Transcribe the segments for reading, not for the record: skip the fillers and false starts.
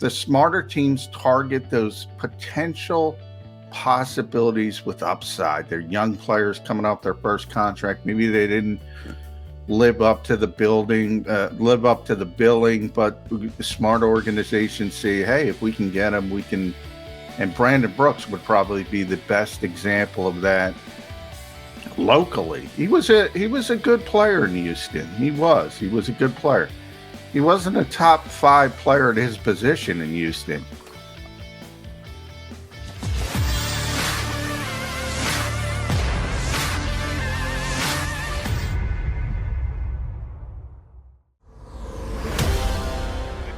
the smarter teams target those potential possibilities with upside. They're young players coming off their first contract. Maybe they didn't live up to the billing, but smart organizations say, hey, if we can get them, we can. And Brandon Brooks would probably be the best example of that locally. He was a good player in Houston. He was a good player. He wasn't a top 5 player at his position in Houston.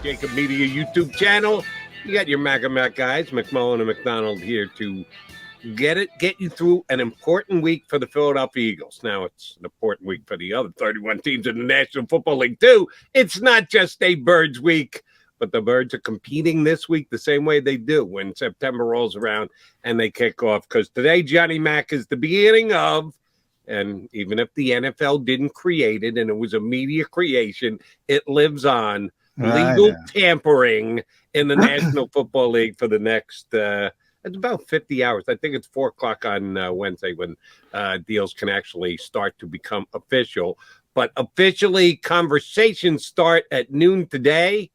JAKIB Media YouTube channel. You got your Mac guys, McMullen and McDonald, here to get you through an important week for the Philadelphia Eagles. Now, it's an important week for the other 31 teams in the National Football League, too. It's not just a Birds week, but the Birds are competing this week the same way they do when September rolls around and they kick off. Because today, Johnny Mac, is the beginning of, and even if the NFL didn't create it and it was a media creation, it lives on, legal tampering in the National Football League for the next, it's about 50 hours. I think it's 4 o'clock on Wednesday when deals can actually start to become official. But officially, conversations start at noon today.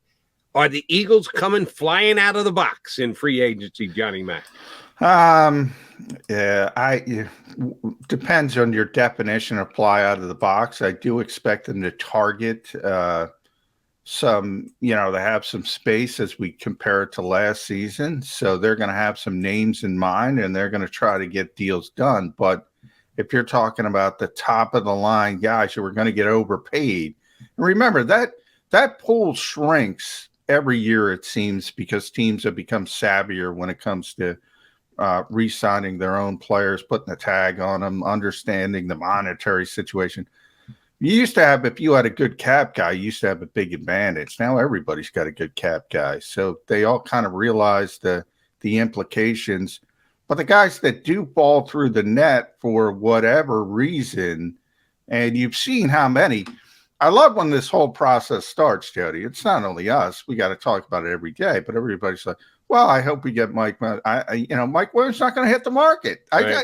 Are the Eagles coming flying out of the box in free agency, Johnny Mac? Depends on your definition of fly out of the box. I do expect them to target they have some space as we compare it to last season. So they're going to have some names in mind and they're going to try to get deals done. But if you're talking about the top of the line guys who are going to get overpaid, and remember that pool shrinks every year, it seems, because teams have become savvier when it comes to re-signing their own players, putting a tag on them, understanding the monetary situation. You used to have, if you had a good cap guy, you used to have a big advantage. Now everybody's got a good cap guy. So they all kind of realize the implications. But the guys that do fall through the net for whatever reason, and you've seen how many. I love when this whole process starts, Jody. It's not only us. We got to talk about it every day. But everybody's like, well, I hope we get Mike. Mike Williams not going to hit the market. Right.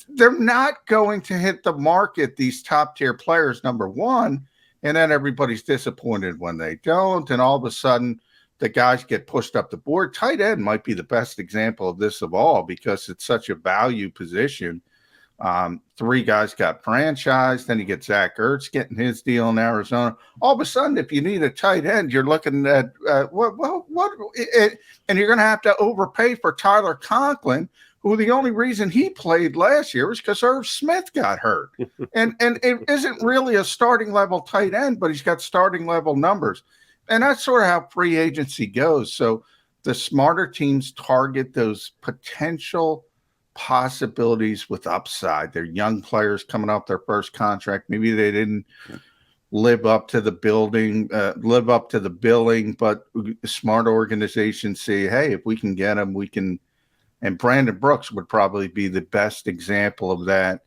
They're not going to hit the market, these top tier players, number one, and then everybody's disappointed when they don't, and all of a sudden the guys get pushed up the board. Tight end might be the best example of this of all because it's such a value position. 3 guys got franchised, then you get Zach Ertz getting his deal in Arizona. All of a sudden, if you need a tight end, you're looking at and you're going to have to overpay for Tyler Conklin, who the only reason he played last year was because Irv Smith got hurt. and it isn't really a starting level tight end, but he's got starting level numbers. And that's sort of how free agency goes. So the smarter teams target those potential possibilities with upside. They're young players coming off their first contract. Maybe they didn't live up to the billing, but smart organizations say, hey, if we can get them, we can. And Brandon Brooks would probably be the best example of that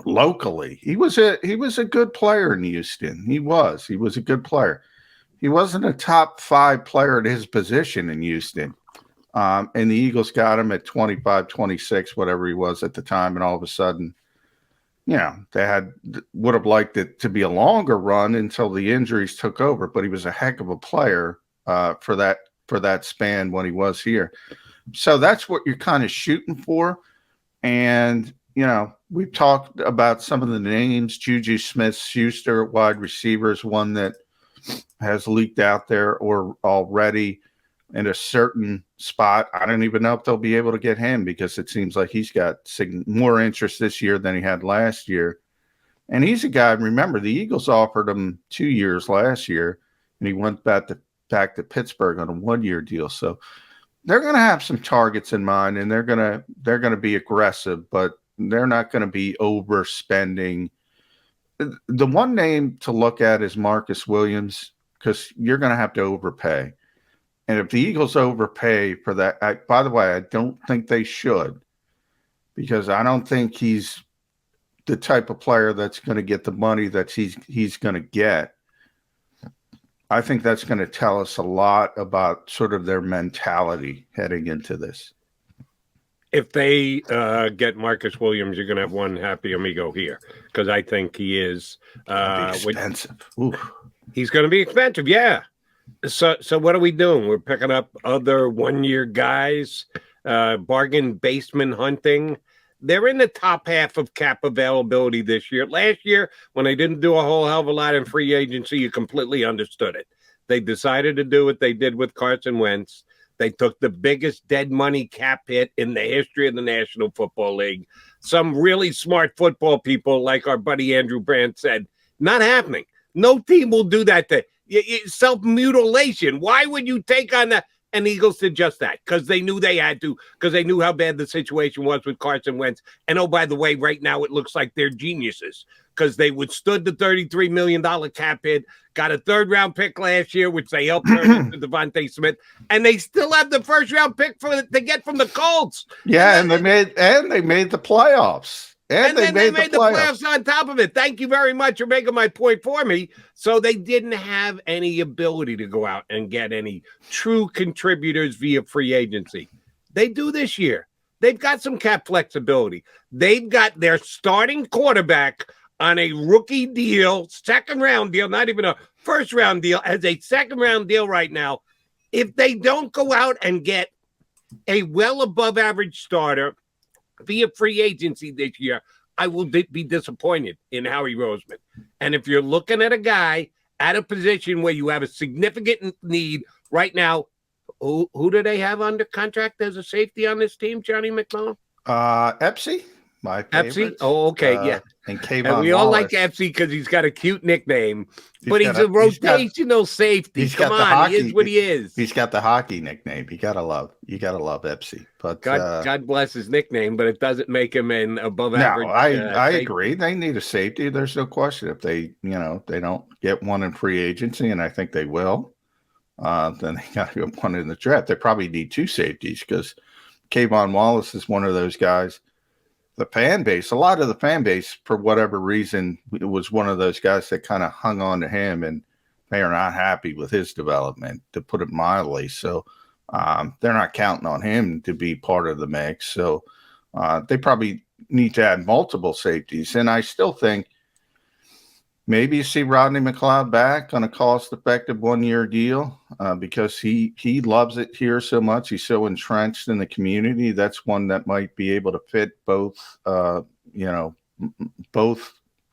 locally. He was a good player in Houston. He was a good player. He wasn't a top 5 player at his position in Houston. And the Eagles got him at 25, 26, whatever he was at the time. And all of a sudden, they would have liked it to be a longer run until the injuries took over. But he was a heck of a player for that span when he was here. So that's what you're kind of shooting for. And, we've talked about some of the names. Juju Smith-Schuster, wide receiver, is one that has leaked out there or already in a certain spot. I don't even know if they'll be able to get him because it seems like he's got more interest this year than he had last year. And he's a guy, remember, the Eagles offered him 2 years last year, and he went back to Pittsburgh on a 1-year deal. So they're going to have some targets in mind, and they're going to be aggressive, but they're not going to be overspending. The one name to look at is Marcus Williams, because you're going to have to overpay. And if the Eagles overpay for that, by the way, I don't think they should, because I don't think he's the type of player that's going to get the money that he's going to get. I think that's going to tell us a lot about sort of their mentality heading into this. If they get Marcus Williams, you're going to have one happy amigo here, because I think he is expensive. He's going to be expensive, yeah. So what are we doing? We're picking up other one-year guys, bargain basement hunting. They're in the top half of cap availability this year. Last year, when they didn't do a whole hell of a lot in free agency, you completely understood it. They decided to do what they did with Carson Wentz. They took the biggest dead money cap hit in the history of the National Football League. Some really smart football people, like our buddy Andrew Brandt said, not happening. No team will do that to self-mutilation. Why would you take on that? And Eagles did just that, because they knew they had to, because they knew how bad the situation was with Carson Wentz. And oh, by the way, right now it looks like they're geniuses, because they withstood the $33 million cap hit, got a third-round pick last year, which they helped turn into Devontae Smith, and they still have the first-round pick to get from the Colts. Yeah, and they made the playoffs. And then they made the playoffs on top of it. Thank you very much for making my point for me. So they didn't have any ability to go out and get any true contributors via free agency. They do this year. They've got some cap flexibility. They've got their starting quarterback on a rookie deal, second-round deal, not even a first-round deal, as a second-round deal right now. If they don't go out and get a well-above-average starter via free agency this year, I will be disappointed in Howie Roseman. And if you're looking at a guy at a position where you have a significant need right now, who do they have under contract as a safety on this team, Johnny McMullen? Epsy, my favorite. Epsy? Oh, okay, yeah. And Kayvon And we all Wallace. like Epsy because he's got a cute nickname, but he's a rotational safety. Come on, he is what he is. He's got the hockey nickname. You gotta love Epsy. But God bless his nickname, but it doesn't make him an above average. No, I agree. They need a safety. There's no question. If they don't get one in free agency, and I think they will, then they got to get one in the draft. They probably need two safeties, because Kayvon Wallace is one of those guys. A lot of the fan base, for whatever reason, it was one of those guys that kind of hung on to him, and they are not happy with his development, to put it mildly. So they're not counting on him to be part of the mix. So they probably need to add multiple safeties. And I still think maybe you see Rodney McLeod back on a cost-effective one-year deal, because he loves it here so much. He's so entrenched in the community. That's one that might be able to fit both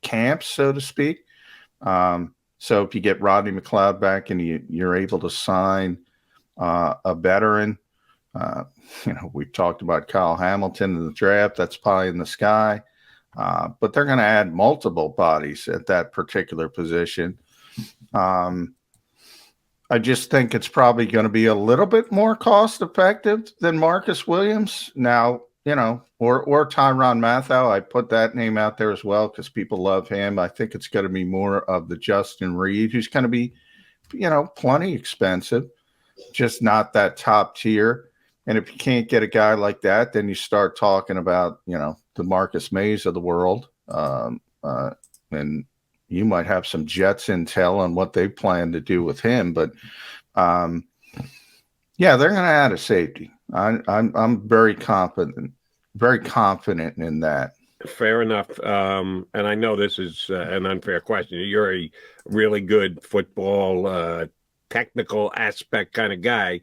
camps, so to speak. So if you get Rodney McLeod back and you're able to sign a veteran, we've talked about Kyle Hamilton in the draft. That's pie in the sky. But they're going to add multiple bodies at that particular position. I just think it's probably going to be a little bit more cost effective than Marcus Williams. Now, or Tyrann Mathieu. I put that name out there as well because people love him. I think it's going to be more of the Justin Reed, who's going to be, plenty expensive, just not that top tier. And if you can't get a guy like that, then you start talking about, the Marcus Mays of the world. And you might have some Jets intel on what they plan to do with him. But, they're going to add a safety. I'm very confident in that. Fair enough. And I know this is an unfair question. You're a really good football technical aspect kind of guy,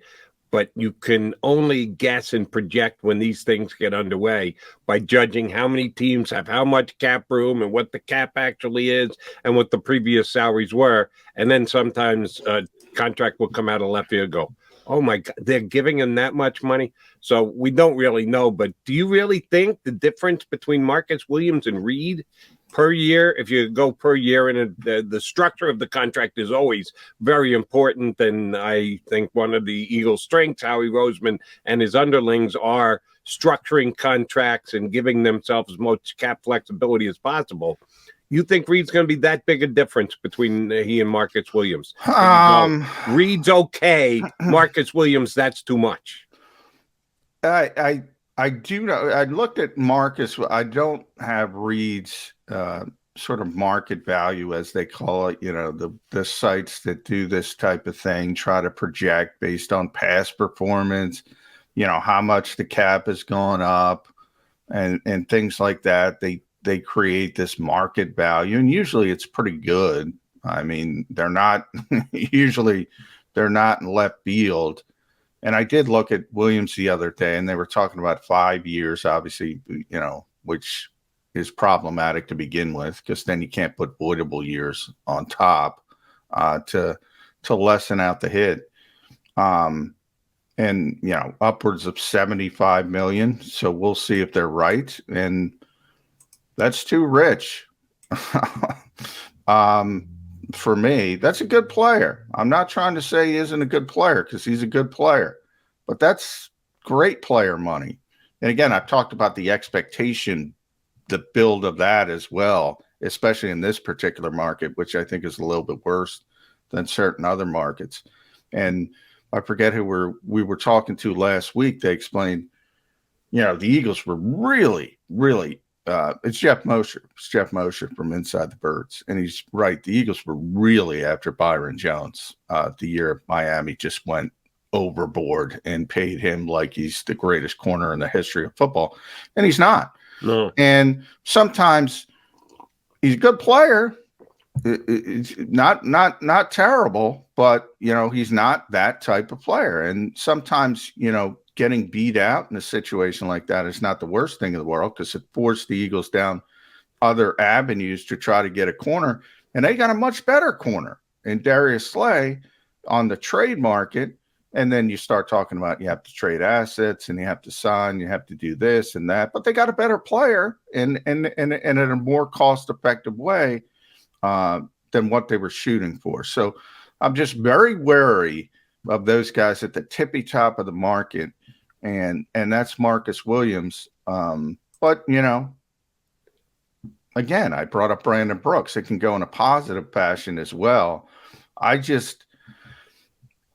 but you can only guess and project when these things get underway by judging how many teams have how much cap room and what the cap actually is and what the previous salaries were. And then sometimes a contract will come out of left field and go, oh my God, they're giving him that much money. So we don't really know, but do you really think the difference between Marcus Williams and Reed per year, if you go per year, and the structure of the contract is always very important. And I think one of the Eagles' strengths, Howie Roseman and his underlings, are structuring contracts and giving themselves as much cap flexibility as possible. You think Reed's going to be that big a difference between he and Marcus Williams? Reed's okay. Marcus Williams, that's too much. I do know. I looked at Marcus. I don't have Reed's sort of market value, as they call it, the sites that do this type of thing try to project based on past performance, how much the cap has gone up and things like that. They create this market value, and usually it's pretty good. I mean, they're not usually they're not in left field. And I did look at Williams the other day, and they were talking about 5 years, obviously, which is problematic to begin with, because then you can't put voidable years on top to lessen out the hit. And upwards of 75 million. So we'll see if they're right, and that's too rich. For me, that's a good player. I'm not trying to say he isn't a good player, because he's a good player, but that's great player money. And again, I've talked about the expectation, the build of that as well, especially in this particular market, which I think is a little bit worse than certain other markets. And I forget who we were talking to last week. They explained, the Eagles were really, really, it's Jeff Mosher. It's Jeff Mosher from Inside the Birds. And he's right. The Eagles were really after Byron Jones. The year Miami just went overboard and paid him like he's the greatest corner in the history of football. And he's not. No. And sometimes he's a good player. It's not terrible, but he's not that type of player. And sometimes getting beat out in a situation like that is not the worst thing in the world, because it forced the Eagles down other avenues to try to get a corner, and they got a much better corner in Darius Slay on the trade market. And then you start talking about you have to trade assets, and you have to sign, you have to do this and that, but they got a better player and in a more cost-effective way than what they were shooting for. So I'm just very wary of those guys at the tippy top of the market, and that's Marcus Williams. But again, I brought up Brandon Brooks. It can go in a positive fashion as well.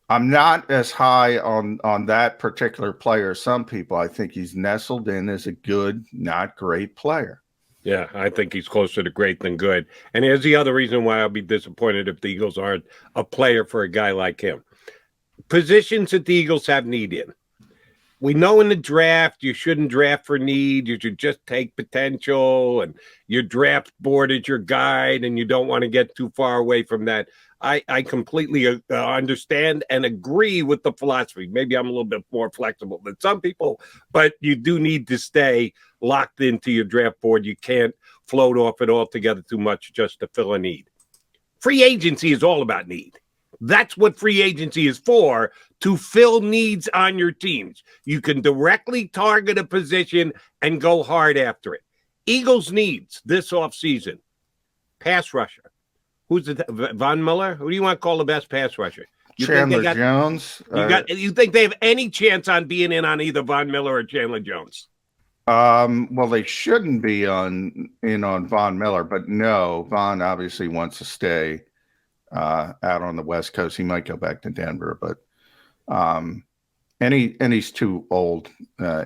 I'm not as high on that particular player as some people. I think he's nestled in as a good, not great player. Yeah, I think he's closer to great than good. And here's the other reason why I'll be disappointed if the Eagles aren't a player for a guy like him. Positions that the Eagles have need in. We know in the draft you shouldn't draft for need. You should just take potential, and your draft board is your guide, and you don't want to get too far away from that. I completely understand and agree with the philosophy. Maybe I'm a little bit more flexible than some people, but you do need to stay locked into your draft board. You can't float off it altogether too much just to fill a need. Free agency is all about need. That's what free agency is for, to fill needs on your teams. You can directly target a position and go hard after it. Eagles needs this offseason: pass rusher. Who's Von Miller? Who do you want to call the best pass rusher? Chandler Jones. You think they have any chance on being in on either Von Miller or Chandler Jones? Well, they shouldn't be in on Von Miller, but no, Von obviously wants to stay out on the West Coast. He might go back to Denver, but and he's too old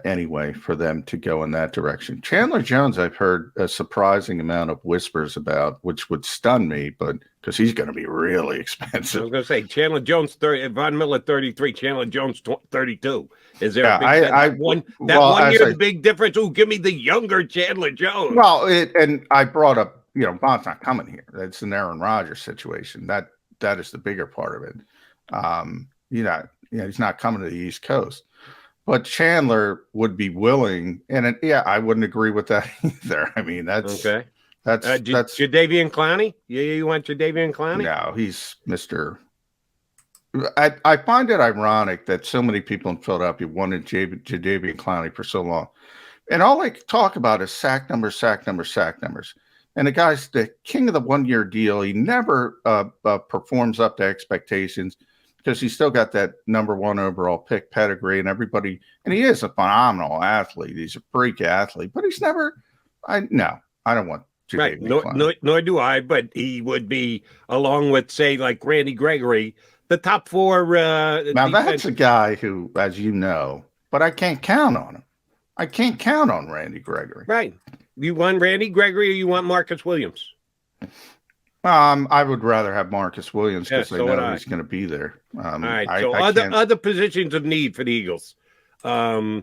anyway for them to go in that direction. Chandler Jones, I've heard a surprising amount of whispers about, which would stun me, but because he's going to be really expensive. I was going to say Chandler Jones 30, Von Miller 33, Chandler Jones 32. Is there a big one year big difference? Oh, give me the younger Chandler Jones. Well, and I brought up, Von's not coming here. That's an Aaron Rodgers situation. That is the bigger part of it. He's not coming to the East Coast, but Chandler would be willing. And I wouldn't agree with that either. I mean, that's okay. That's Jadeveon Clowney. You want Jadeveon Clowney? No, he's Mr. I find it ironic that so many people in Philadelphia wanted Jadeveon Clowney for so long, and all they talk about is sack numbers. And the guy's the king of the 1-year deal. He never performs up to expectations, because he's still got that number 1 overall pick pedigree, and he is a phenomenal athlete. He's a freak athlete, but he's never. I don't want. Right, nor do I. But he would be, along with, say, like Randy Gregory, the top 4. Now that's a guy who, as you know, but I can't count on him. I can't count on Randy Gregory. Right. You want Randy Gregory or you want Marcus Williams? I would rather have Marcus Williams Yeah, because I so would know I. he's going to be there. All right. So I can't. other positions of need for the Eagles. Well,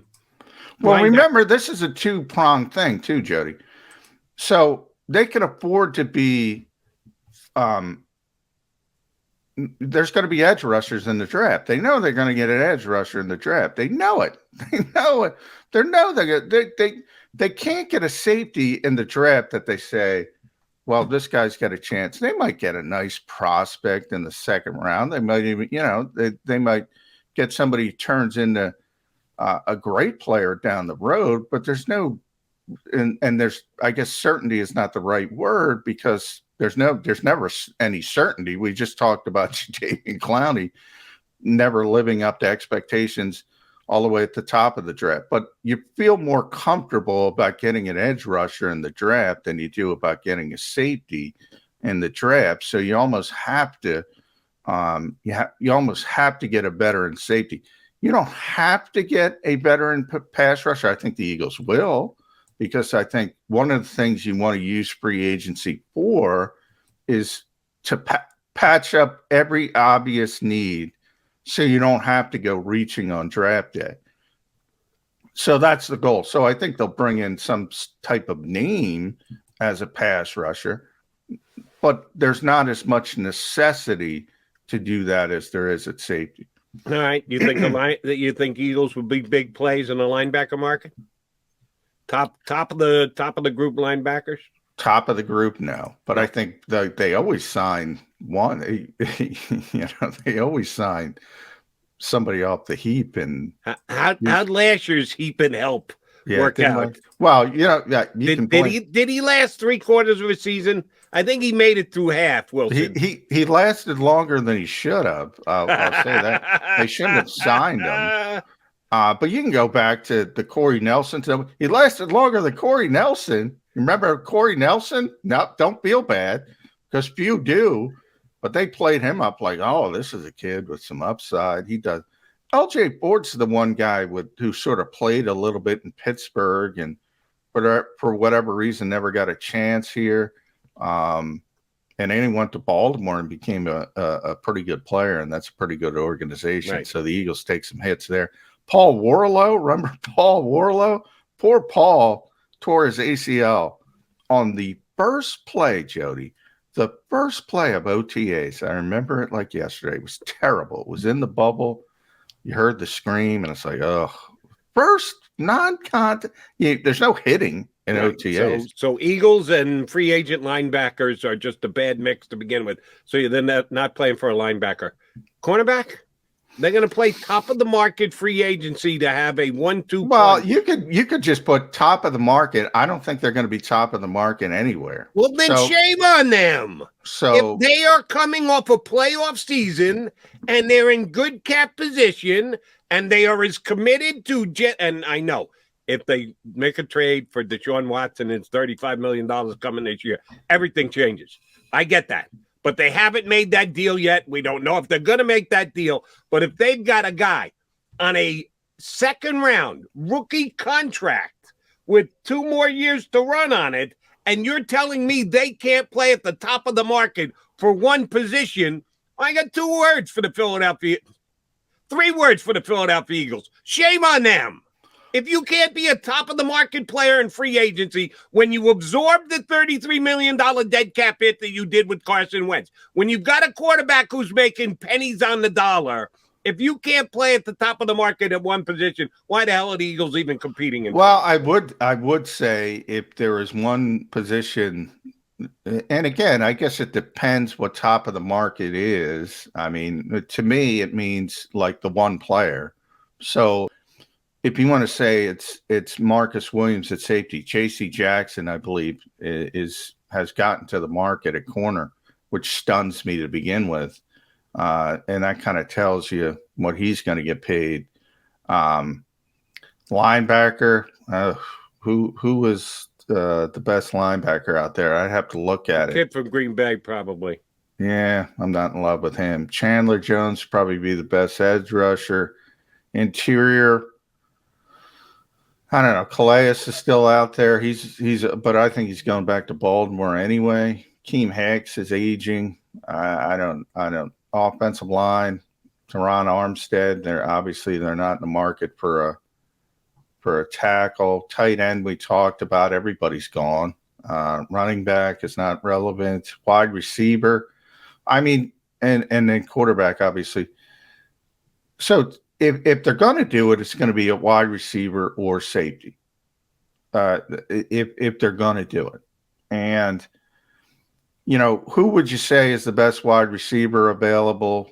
Linebacker. remember, this is a two-pronged thing too, Jody. So they can afford to be. There's going to be edge rushers in the draft. They know they're going to get an edge rusher in the draft. They know it. They know it. They can't get a safety in the draft that they say, well, this guy's got a chance. They might get a nice prospect in the second round. They might even, they might get somebody who turns into a great player down the road, but there's no, and there's, I guess certainty is not the right word because there's never any certainty. We just talked about Jadeveon Clowney never living up to expectations all the way at the top of the draft. But you feel more comfortable about getting an edge rusher in the draft than you do about getting a safety in the draft. So you almost have to, you almost have to get a veteran safety. You don't have to get a veteran pass rusher. I think the Eagles will, because I think one of the things you want to use free agency for is to patch up every obvious need so you don't have to go reaching on draft day. So that's the goal. So I think they'll bring in some type of name as a pass rusher, but there's not as much necessity to do that as there is at safety. All right. You think you think Eagles would be big plays in the linebacker market? Top of the group linebackers? Top of the group, no. But I think they always sign one. They always sign somebody off the heap. And how'd last year's heap and help work out? Well, did he last 3/4 of a season? I think he made it through half, Wilson. He lasted longer than he should have. I'll say that. They shouldn't have signed him. But you can go back to the Corey Nelson. He lasted longer than Corey Nelson. Remember Corey Nelson? No, don't feel bad because few do. But they played him up like, oh, this is a kid with some upside. He does. LJ Ford's the one guy who sort of played a little bit in Pittsburgh and for whatever reason never got a chance here. And then he went to Baltimore and became a pretty good player, and that's a pretty good organization. Right. So the Eagles take some hits there. Paul Warlow, remember Paul Warlow? Poor Paul tore his ACL on the first play, Jody. The first play of OTAs. I remember it like yesterday. It was terrible. It was in the bubble. You heard the scream, and it's like, oh, first non-contact. There's no hitting in OTAs. So Eagles and free agent linebackers are just a bad mix to begin with. So you're then not playing for a linebacker. Cornerback? They're going to play top of the market free agency to have a 1-2. Well, you could just put top of the market. I don't think they're going to be top of the market anywhere. Well, then shame on them. So if they are coming off a playoff season and they're in good cap position and they are as committed to and I know if they make a trade for Deshaun Watson, it's $35 million coming this year. Everything changes. I get that. But they haven't made that deal yet. We don't know if they're going to make that deal. But if they've got a guy on a second round rookie contract with 2 more years to run on it, and you're telling me they can't play at the top of the market for one position, I got 3 words for the Philadelphia Eagles. Shame on them. If you can't be a top-of-the-market player in free agency when you absorb the $33 million dead cap hit that you did with Carson Wentz, when you've got a quarterback who's making pennies on the dollar, if you can't play at the top of the market at one position, why the hell are the Eagles even competing? Well, I would say if there is one position, and again, I guess it depends what top of the market is. I mean, to me, it means like the one player. So if you want to say it's Marcus Williams at safety, J.C. Jackson, I believe, has gotten to the market at corner, which stuns me to begin with, and that kind of tells you what he's going to get paid. Linebacker, who was the best linebacker out there? I'd have to look at it. Kid from Green Bay, probably. Yeah, I'm not in love with him. Chandler Jones probably be the best edge rusher. Interior. I don't know. Calais is still out there. He's but I think he's going back to Baltimore anyway. Keem Hicks is aging. I don't. Offensive line, Teron Armstead. They're not in the market for a tackle. Tight end, we talked about. Everybody's gone. Running back is not relevant. Wide receiver, I mean, and then quarterback, obviously. So if they're going to do it, it's going to be a wide receiver or safety. If they're going to do it, and who would you say is the best wide receiver available?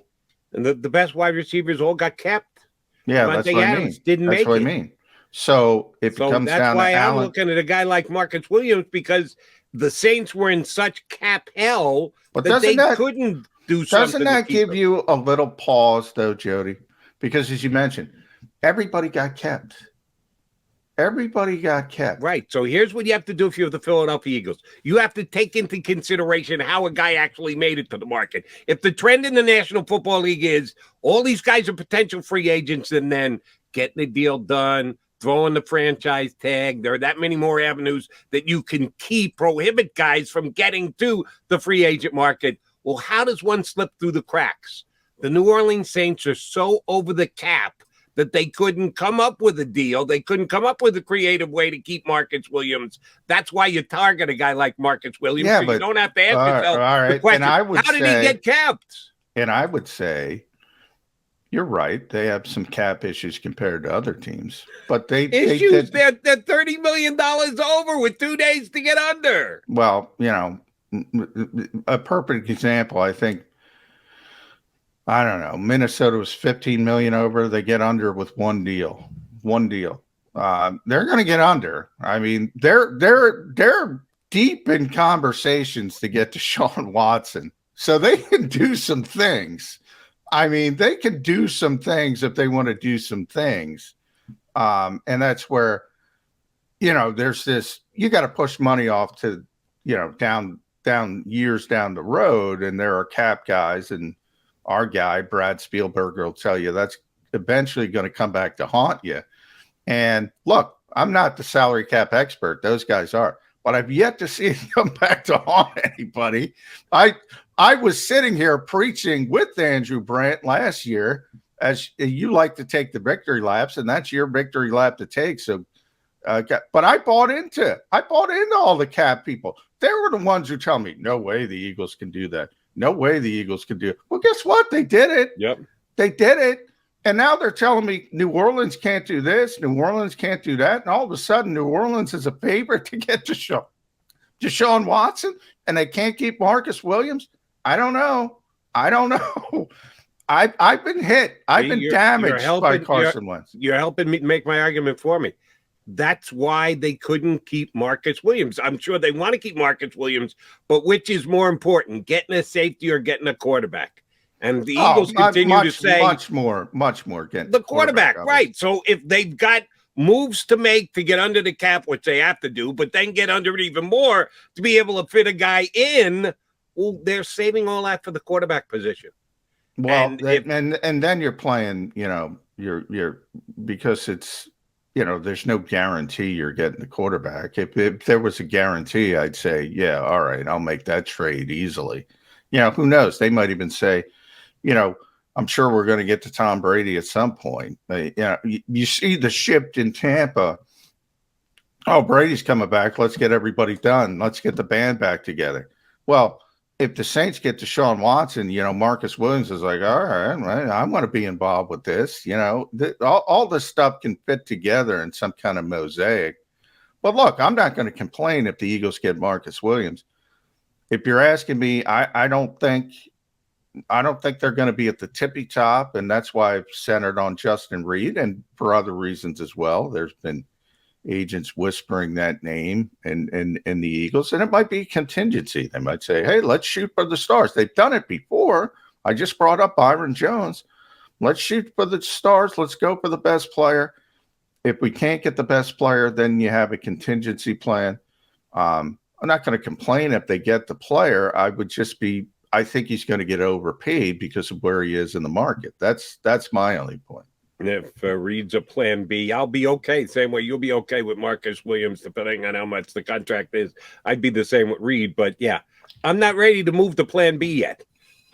And the best wide receivers all got kept. Yeah, that's what I mean. Didn't that's make what it. I mean. So if it comes that's down why to I'm Allen, looking at a guy like Marcus Williams, because the Saints were in such cap hell that they couldn't do something. Doesn't that give you a little pause, though, Jody? Because as you mentioned, everybody got kept. Everybody got kept. Right. So here's what you have to do if you're the Philadelphia Eagles. You have to take into consideration how a guy actually made it to the market. If the trend in the National Football League is all these guys are potential free agents and then getting the deal done, throwing the franchise tag, there are that many more avenues that you can prohibit guys from getting to the free agent market. Well, how does one slip through the cracks? The New Orleans Saints are so over the cap that they couldn't come up with a deal. They couldn't come up with a creative way to keep Marcus Williams. That's why you target a guy like Marcus Williams. Yeah, so but you don't have to ask yourself the question, how did he get capped? And I would say, you're right. They have some cap issues compared to other teams. But they're $30 million over with 2 days to get under. Well, a perfect example, I think, I don't know. Minnesota was 15 million over. They get under with one deal. They're going to get under. I mean, they're deep in conversations to get to Deshaun Watson, so they can do some things. I mean, they can do some things if they want to do some things, and that's where there's this. You got to push money off to down years down the road, and there are cap guys and. Our guy, Brad Spielberger, will tell you that's eventually going to come back to haunt you. And look, I'm not the salary cap expert. Those guys are. But I've yet to see it come back to haunt anybody. I was sitting here preaching with Andrew Brandt last year, as you like to take the victory laps, and that's your victory lap to take. So, but I bought into all the cap people. They were the ones who tell me, no way the Eagles can do that. No way the Eagles can do it. Well, guess what? They did it. Yep. They did it. And now they're telling me New Orleans can't do this. New Orleans can't do that. And all of a sudden, New Orleans is a favorite to get Deshaun Watson, and they can't keep Marcus Williams. I don't know. I've been hit. I've been damaged by Carson Wentz. You're helping me make my argument for me. That's why they couldn't keep Marcus Williams. I'm sure they want to keep Marcus Williams, but which is more important, getting a safety or getting a quarterback? And the Eagles continue to say much more getting the quarterback, right? So if they've got moves to make to get under the cap, which they have to do, but then get under it even more to be able to fit a guy in, well, they're saving all that for the quarterback position. Well, and then you're playing, you're because it's. There's no guarantee you're getting the quarterback. If there was a guarantee, I'd say, yeah, all right, I'll make that trade easily. Who knows? They might even say, I'm sure we're going to get to Tom Brady at some point. You see the shift in Tampa. Oh, Brady's coming back. Let's get everybody done. Let's get the band back together. Well, if the Saints get to Deshaun Watson, Marcus Williams is like, all right, I want to be involved with this. All this stuff can fit together in some kind of mosaic. But look, I'm not going to complain if the Eagles get Marcus Williams. If you're asking me, I don't think they're going to be at the tippy top, and that's why I've centered on Justin Reed, and for other reasons as well. There's been agents whispering that name in the Eagles, and it might be contingency. They might say, hey, let's shoot for the stars. They've done it before. I just brought up Byron Jones. Let's shoot for the stars. Let's go for the best player. If we can't get the best player, then you have a contingency plan. I'm not going to complain if they get the player. I think he's going to get overpaid because of where he is in the market. That's my only point. And if Reed's a plan B, I'll be okay. Same way you'll be okay with Marcus Williams, depending on how much the contract is. I'd be the same with Reed. But yeah, I'm not ready to move to plan B yet.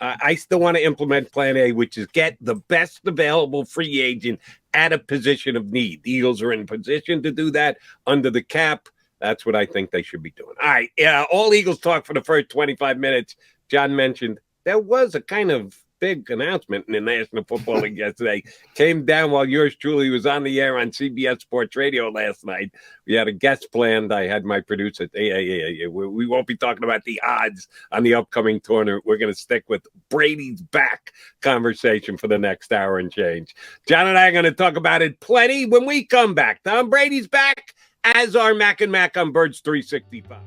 I still want to implement plan A, which is get the best available free agent at a position of need. The Eagles are in position to do that under the cap. That's what I think they should be doing. All right. Yeah. All Eagles talk for the first 25 minutes. John mentioned there was a kind of big announcement in the National Football League yesterday. Came down while yours truly was on the air on CBS Sports Radio last night. We had a guest planned. I had my producer. We won't be talking about the odds on the upcoming tournament. We're going to stick with Brady's back conversation for the next hour and change. John and I are going to talk about it plenty when we come back. Tom Brady's back, as are Mac and Mac on Birds 365.